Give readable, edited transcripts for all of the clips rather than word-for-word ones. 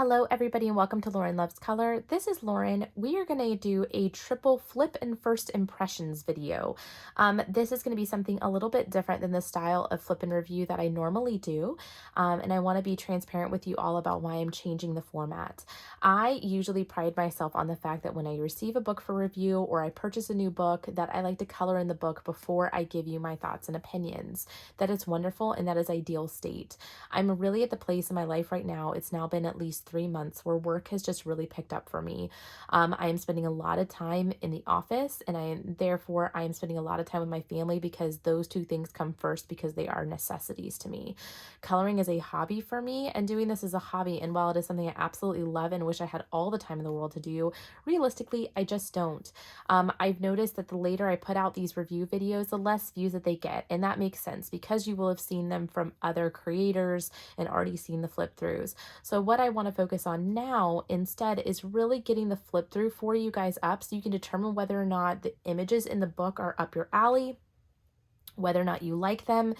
Hello everybody and welcome to Lauren Loves Color. This is Lauren. We are going to do a triple flip and first impressions video. This is going to be something a little bit different than the style of flip and review that I normally do. And I want to be transparent with you all about why I'm changing the format. I usually pride myself on the fact that when I receive a book for review or I purchase a new book, that I like to color in the book before I give you my thoughts and opinions. That is wonderful and that is ideal state. I'm really at the place in my life right now. It's now been at least 3 months where work has just really picked up for me. I am spending a lot of time in the office, and I am spending a lot of time with my family because those two things come first because they are necessities to me. Coloring is a hobby for me, and doing this is a hobby. And while it is something I absolutely love and wish I had all the time in the world to do, realistically, I just don't. I've noticed that the later I put out these review videos, the less views that they get, and that makes sense because you will have seen them from other creators and already seen the flip throughs. So what I want to focus on now instead is really getting the flip through for you guys up so you can determine whether or not the images in the book are up your alley, whether or not you like them.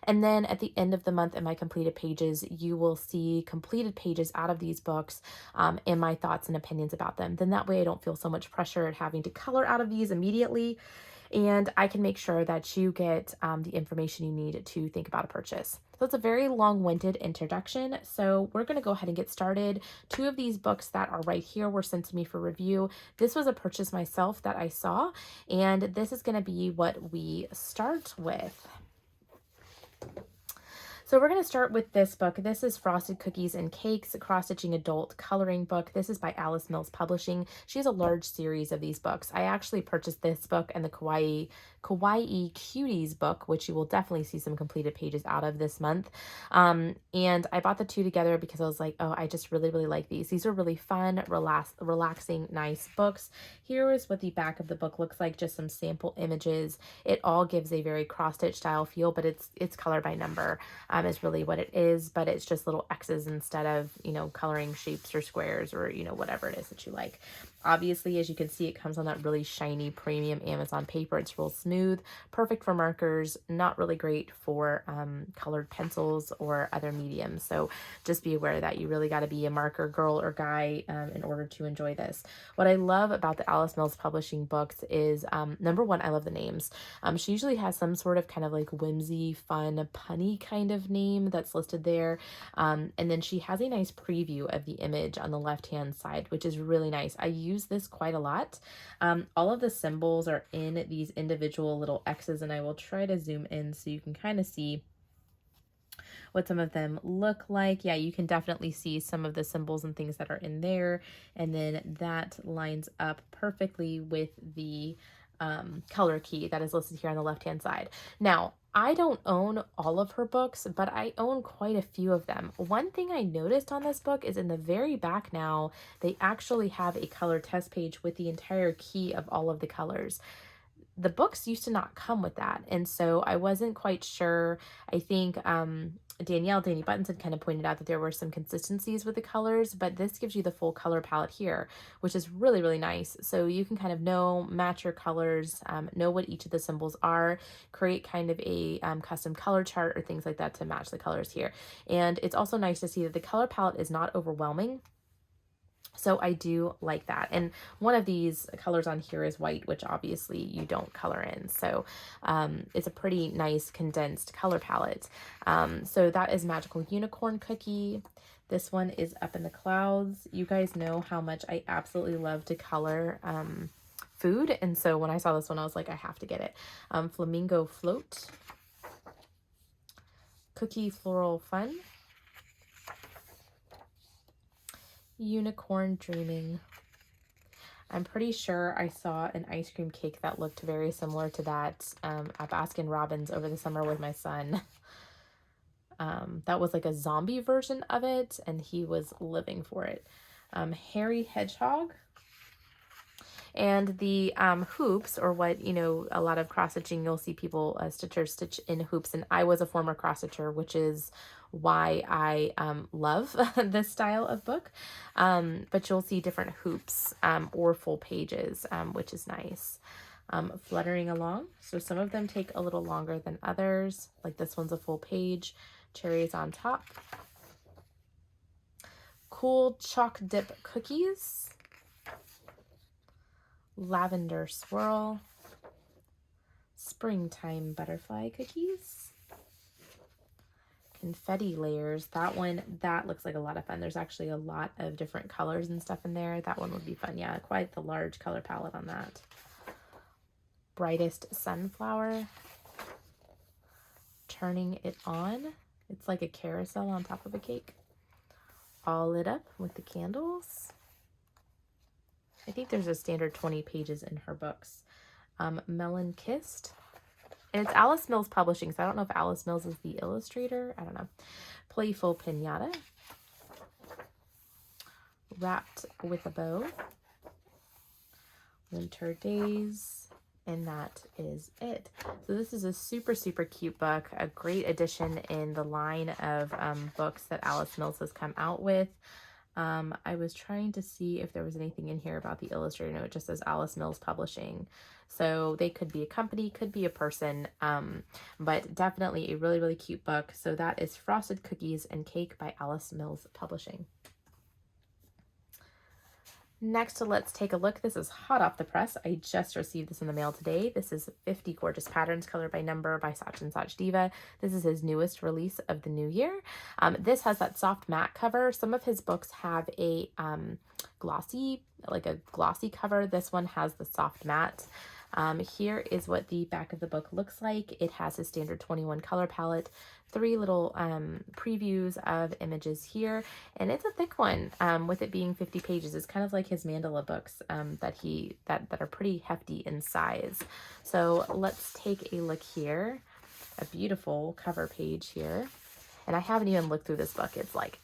And then at the end of the month in my completed pages, you will see completed pages out of these books and my thoughts and opinions about them. Then that way I don't feel so much pressure at having to color out of these immediately. And I can make sure that you get the information you need to think about a purchase. So it's a very long-winded introduction. So we're going to go ahead and get started. Two of these books that are right here were sent to me for review. This was a purchase myself that I saw, and this is going to be what we start with. So we're going to start with this book. This is Frosted Cookies and Cakes, a cross-stitching adult coloring book. This is by Alice Mills Publishing. She has a large series of these books. I actually purchased this book and the Kawaii Cuties book, which you will definitely see some completed pages out of this month. And I bought the two together because I was like, oh, I just really, really like these. These are really fun, relaxing, nice books. Here is what the back of the book looks like, just some sample images. It all gives a very cross-stitch style feel, but it's color by number. Is really what it is, but it's just little X's instead of, coloring shapes or squares or, whatever it is that you like. Obviously, as you can see, it comes on that really shiny premium Amazon paper. It's real smooth, perfect for markers, not really great for colored pencils or other mediums. So just be aware that you really got to be a marker girl or guy in order to enjoy this. What I love about the Alice Mills Publishing books is, number one, I love the names. She usually has some sort of kind of like whimsy, fun, punny kind of name that's listed there. And then she has a nice preview of the image on the left-hand side, which is really nice. I use this quite a lot. All of the symbols are in these individual little X's, and I will try to zoom in so you can kind of see what some of them look like. Yeah, you can definitely see some of the symbols and things that are in there. And then that lines up perfectly with the color key that is listed here on the left-hand side. Now, I don't own all of her books, but I own quite a few of them. One thing I noticed on this book is in the very back now, they actually have a color test page with the entire key of all of the colors. The books used to not come with that, and so I wasn't quite sure. I think Danny Buttons had kind of pointed out that there were some consistencies with the colors, but this gives you the full color palette here, which is really, really nice. So you can kind of match your colors, know what each of the symbols are, create kind of a custom color chart or things like that to match the colors here. And it's also nice to see that the color palette is not overwhelming. So I do like that. And one of these colors on here is white, which obviously you don't color in. So it's a pretty nice condensed color palette. So that is Magical Unicorn Cookie. This one is Up in the Clouds. You guys know how much I absolutely love to color food. And so when I saw this one, I was like, I have to get it. Flamingo Float. Cookie Floral Fun. Unicorn Dreaming. I'm pretty sure I saw an ice cream cake that looked very similar to that at Baskin Robbins over the summer with my son. That was like a zombie version of it, and he was living for it. Hairy Hedgehog. And the hoops, or what, a lot of cross-stitching, you'll see people, stitchers stitch in hoops. And I was a former cross-stitcher, which is why I love this style of book. But you'll see different hoops or full pages, which is nice. Fluttering along. So some of them take a little longer than others. Like this one's a full page. Cherries on top. Cool Chalk Dip Cookies, Lavender Swirl, Springtime Butterfly Cookies, Confetti Layers. That one, that looks like a lot of fun. There's actually a lot of different colors and stuff in there. That one would be fun. Yeah, quite the large color palette on that. Brightest Sunflower, Turning It On. It's like a carousel on top of a cake. All lit up with the candles. I think there's a standard 20 pages in her books. Melon Kissed. And it's Alice Mills Publishing, so I don't know if Alice Mills is the illustrator. I don't know. Playful Pinata. Wrapped with a Bow. Winter Days. And that is it. So this is a super, super cute book. A great addition in the line of books that Alice Mills has come out with. I was trying to see if there was anything in here about the illustrator. No, it just says Alice Mills Publishing. So they could be a company, could be a person, but definitely a really, really cute book. So that is Frosted Cookies and Cake by Alice Mills Publishing. Next, let's take a look. This is hot off the press. I just received this in the mail today. This is 50 Gorgeous Patterns, Color by Number by Sachin Sachdeva. This is his newest release of the new year. This has that soft matte cover. Some of his books have a glossy cover. This one has the soft matte. Here is what the back of the book looks like. It has a standard 21 color palette, 3 little previews of images here, and it's a thick one with it being 50 pages. It's kind of like his mandala books that are pretty hefty in size. So let's take a look here. A beautiful cover page here, and I haven't even looked through this book. It's like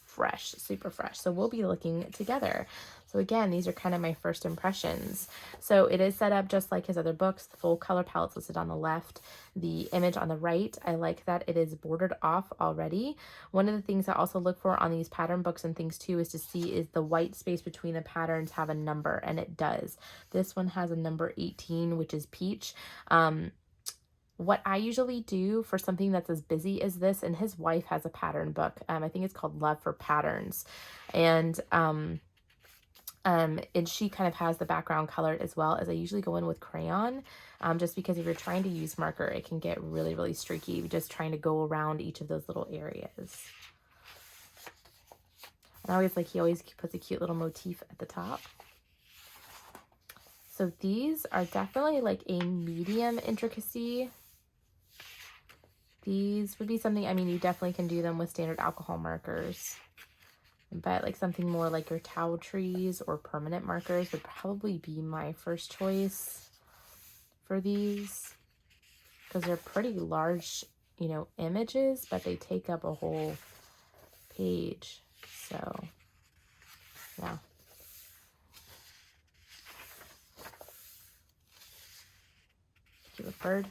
fresh, super fresh. So we'll be looking together. So again, these are kind of my first impressions. So it is set up just like his other books. The full color palette's listed on the left. The image on the right, I like that it is bordered off already. One of the things I also look for on these pattern books and things too is to see is the white space between the patterns have a number, and it does. This one has a number 18, which is peach. What I usually do for something that's as busy as this, and his wife has a pattern book. I think it's called Love for Patterns. And she kind of has the background colored as well, as I usually go in with crayon, just because if you're trying to use marker, it can get really, really streaky, just trying to go around each of those little areas. And I always like, he always puts a cute little motif at the top. So these are definitely like a medium intricacy. These would be something, I mean, you definitely can do them with standard alcohol markers. But like something more like your towel trees or permanent markers would probably be my first choice for these, because they're pretty large, you know, images, but they take up a whole page. So yeah. Cute bird.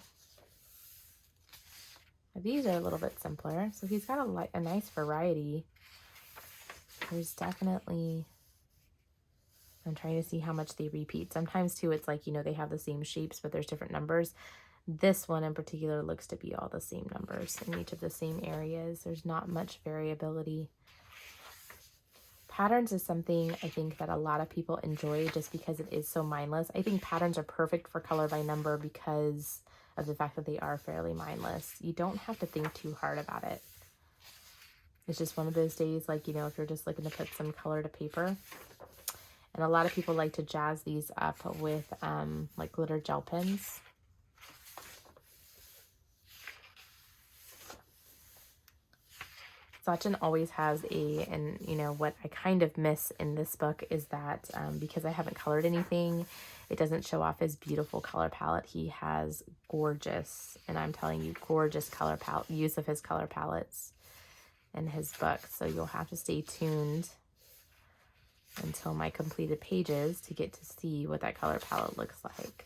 These are a little bit simpler, so he's got a nice variety. There's definitely, I'm trying to see how much they repeat. Sometimes too, it's like, you know, they have the same shapes, but there's different numbers. This one in particular looks to be all the same numbers in each of the same areas. There's not much variability. Patterns is something I think that a lot of people enjoy just because it is so mindless. I think patterns are perfect for color by number because of the fact that they are fairly mindless. You don't have to think too hard about it. It's just one of those days, like, you know, if you're just looking to put some color to paper. And a lot of people like to jazz these up with like glitter gel pens. Sachin always has and you know, what I kind of miss in this book is that because I haven't colored anything, it doesn't show off his beautiful color palette. He has gorgeous, and I'm telling you, gorgeous color palette, use of his color palettes in his book. So you'll have to stay tuned until my completed pages to get to see what that color palette looks like.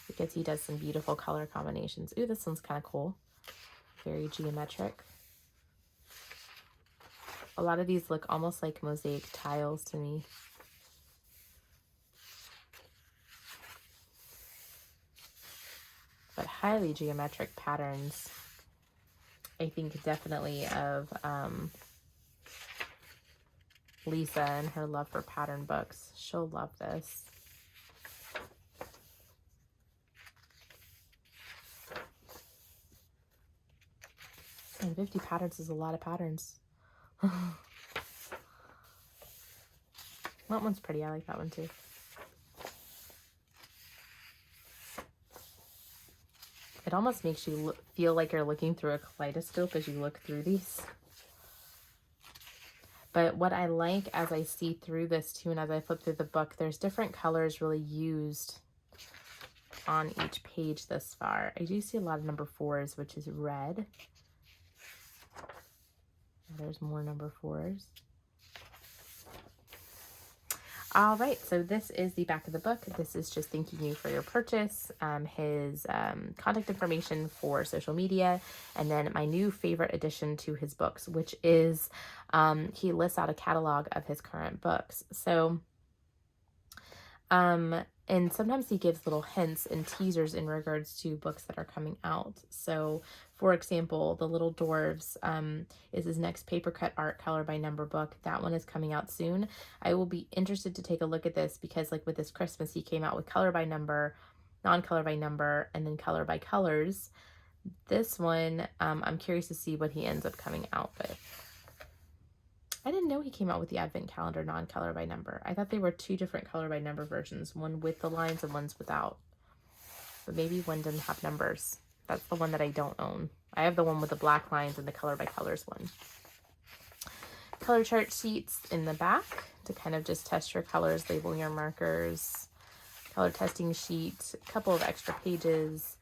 Because he does some beautiful color combinations. Ooh, this one's kind of cool. Very geometric. A lot of these look almost like mosaic tiles to me. But highly geometric patterns. I think definitely of Lisa and her love for pattern books. She'll love this. And 50 patterns is a lot of patterns. That one's pretty. I like that one too. It almost makes you feel like you're looking through a kaleidoscope as you look through these. But what I like as I see through this too, and as I flip through the book, there's different colors really used on each page thus far. I do see a lot of number 4s, which is red. There's more number 4s. All right, so this is the back of the book. This is just thanking you for your purchase, his contact information for social media, and then my new favorite addition to his books, which is he lists out a catalog of his current books. So, and sometimes he gives little hints and teasers in regards to books that are coming out. So, for example, The Little Dwarves is his next paper cut art color by number book. That one is coming out soon. I will be interested to take a look at this because, like with this Christmas, he came out with color by number, non-color by number, and then color by colors. This one, I'm curious to see what he ends up coming out with. I didn't know he came out with the Advent calendar non-color by number. I thought they were 2 different color by number versions, one with the lines and one's without. But maybe one didn't have numbers. That's the one that I don't own. I have the one with the black lines and the color by colors one. Color chart sheets in the back to kind of just test your colors, label your markers. Color testing sheet, a couple of extra pages.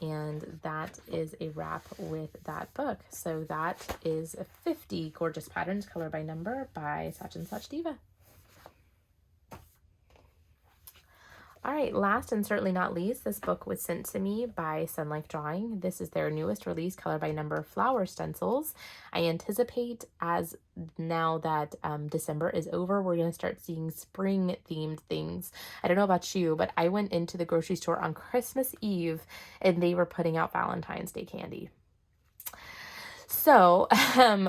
And that is a wrap with that book. So that is 50 Gorgeous Patterns, color by number by Sachin Sachdeva. All right, last and certainly not least, this book was sent to me by Sunlife Drawing. This is their newest release, color by number flower stencils. I anticipate as now that December is over, we're going to start seeing spring themed things. I don't know about you, but I went into the grocery store on Christmas Eve and they were putting out Valentine's Day candy. So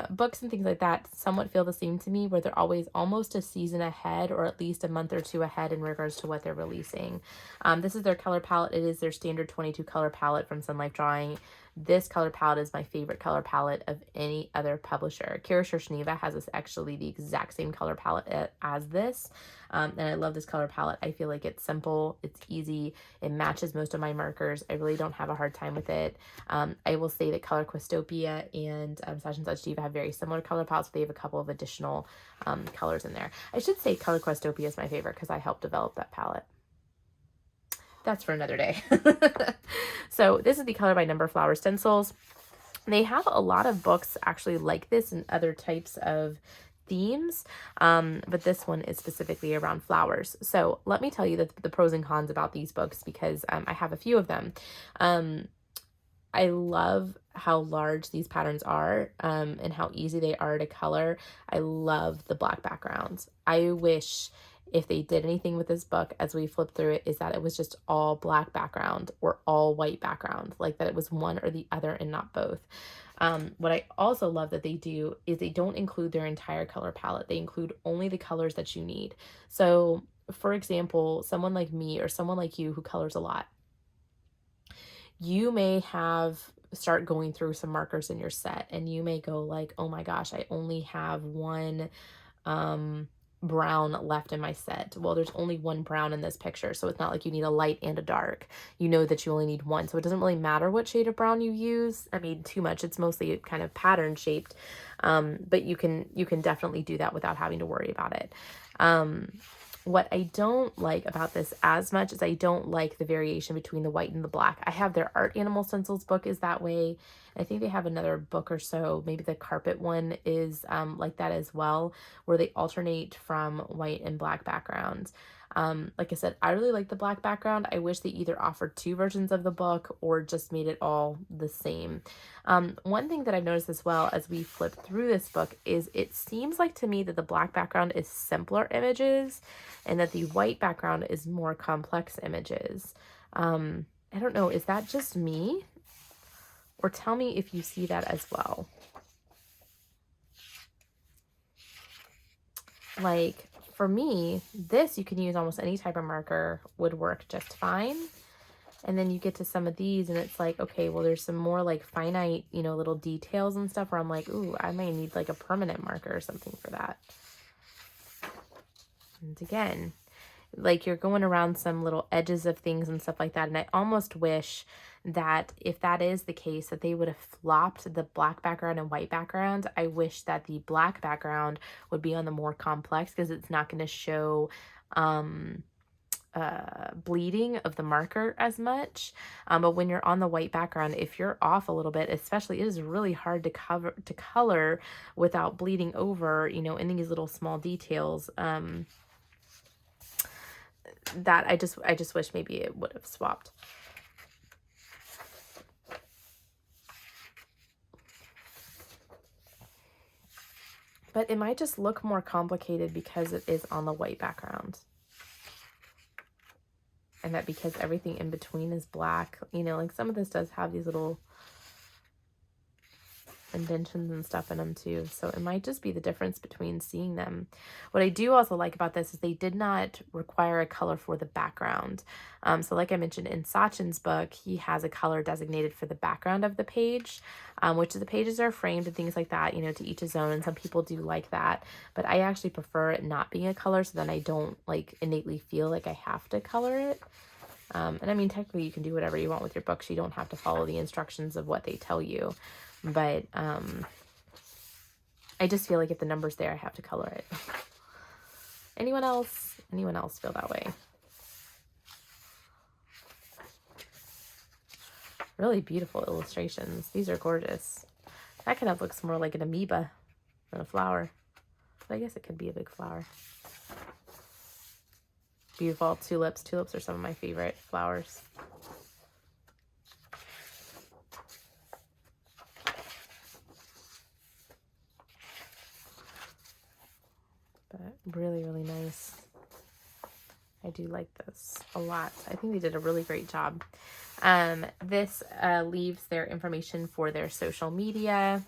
books and things like that somewhat feel the same to me, where they're always almost a season ahead or at least a month or 2 ahead in regards to what they're releasing. This is their color palette. It is their standard 22 color palette from Sunlife Drawing. This color palette is my favorite color palette of any other publisher. Sachdeva has actually the exact same color palette as this. And I love this color palette. I feel like it's simple, it's easy, it matches most of my markers. I really don't have a hard time with it. I will say that Color Questopia and Sachin Sachdeva have very similar color palettes, but they have a couple of additional colors in there. I should say Color Questopia is my favorite because I helped develop that palette. That's for another day. So this is the color by number flower stencils. They have a lot of books actually like this and other types of themes, but this one is specifically around flowers. So let me tell you the pros and cons about these books because I have a few of them. I love how large these patterns are and how easy they are to color. I love the black backgrounds. I wish if they did anything with this book as we flip through it is that it was just all black background or all white background, like that it was one or the other and not both. What I also love that they do is they don't include their entire color palette. They include only the colors that you need. So for example, someone like me or someone like you who colors a lot, you may start going through some markers in your set and you may go like, oh my gosh, I only have one brown left in my set. Well, there's only one brown in this picture, so it's not like you need a light and a dark. You know that you only need one, so it doesn't really matter what shade of brown you use. I mean, too much. It's mostly kind of pattern shaped, but you can definitely do that without having to worry about it. What I don't like about this as much is I don't like the variation between the white and the black. I have their Art Animal Stencils book is that way. I think they have another book or so, maybe the carpet one is like that as well, where they alternate from white and black backgrounds. Like I said, I really like the black background. I wish they either offered 2 versions of the book or just made it all the same. One thing that I've noticed as well as we flip through this book is it seems like to me that the black background is simpler images and that the white background is more complex images. I don't know, is that just me? Or tell me if you see that as well. Like, for me, this you can use almost any type of marker, would work just fine. And then you get to some of these and it's like, okay, well, there's some more like finite, you know, little details and stuff where I'm like, ooh, I may need like a permanent marker or something for that. And again, like you're going around some little edges of things and stuff like that. And I almost wish that if that is the case, that they would have flopped the black background and white background. I wish that the black background would be on the more complex, because it's not going to show bleeding of the marker as much. But when you're on the white background, if you're off a little bit, especially, it is really hard to color without bleeding over, you know, in these little small details. That I just wish maybe it would have swapped. But it might just look more complicated because it is on the white background. And that because everything in between is black, you know, like some of this does have these little indentions and stuff in them too. So it might just be the difference between seeing them. What I do also like about this is they did not require a color for the background. So like I mentioned in Sachin's book, he has a color designated for the background of the page, which the pages are framed and things like that, you know, to each his own. And some people do like that, but I actually prefer it not being a color, so then I don't like innately feel like I have to color it. And I mean, technically you can do whatever you want with your books. You don't have to follow the instructions of what they tell you. But I just feel like if the number's there, I have to color it. Anyone else? Anyone else feel that way? Really beautiful illustrations. These are gorgeous. That kind of looks more like an amoeba than a flower. But I guess it could be a big flower. Beautiful tulips. Tulips are some of my favorite flowers. But really, really nice. I do like this a lot. I think they did a really great job. This leaves their information for their social media.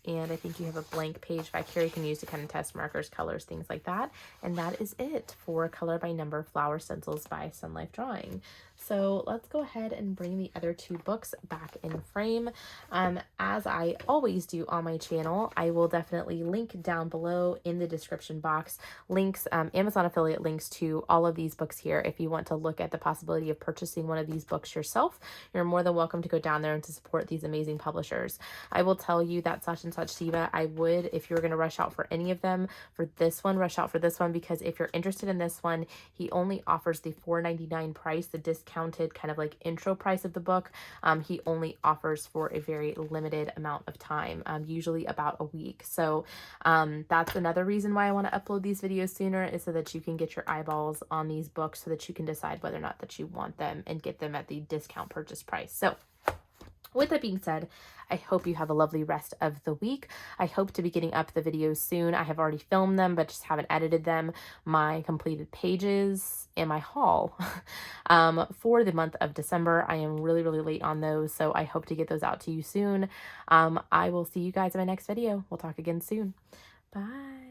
And I think you have a blank page back here you can use to kind of test markers, colors, things like that. And that is it for Color by Number Flower Stencils by Sunlife Drawing. So let's go ahead and bring the other two books back in frame. As I always do on my channel, I will definitely link down below in the description box, links, Amazon affiliate links to all of these books here. If you want to look at the possibility of purchasing one of these books yourself, you're more than welcome to go down there and to support these amazing publishers. I will tell you that Sachin Sachdeva, I would, if you were going to rush out for any of them, for this one, rush out for this one, because if you're interested in this one, he only offers the $4.99 price, the discounted kind of like intro price of the book. He only offers for a very limited amount of time, usually about a week. So that's another reason why I want to upload these videos sooner, is so that you can get your eyeballs on these books, so that you can decide whether or not that you want them and get them at the discount purchase price. So with that being said, I hope you have a lovely rest of the week. I hope to be getting up the videos soon. I have already filmed them, but just haven't edited them. My completed pages and my haul for the month of December. I am really, really late on those, so I hope to get those out to you soon. I will see you guys in my next video. We'll talk again soon. Bye.